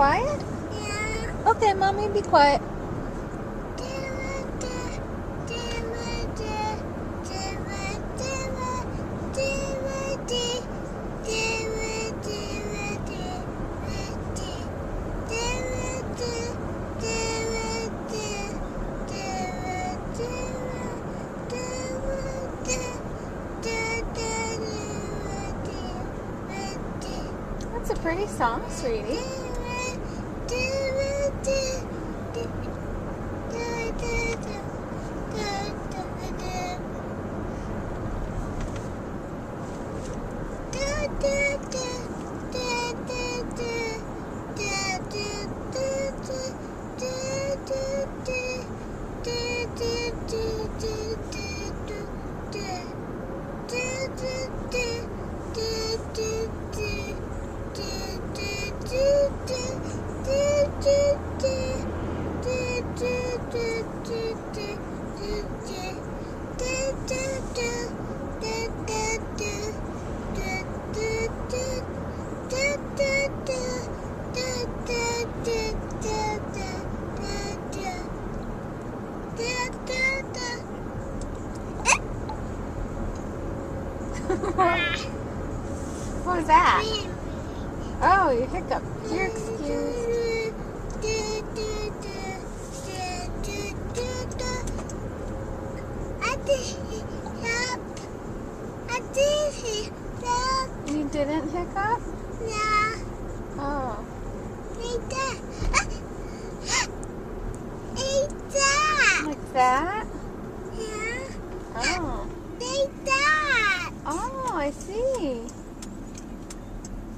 quiet? Yeah. Okay, Mommy, be quiet. That's a pretty song, sweetie. What was that? Oh, you hiccup. You're excused. You didn't hiccup? Yeah. Oh. Like that? Yeah. Oh. Like that. Oh, I see.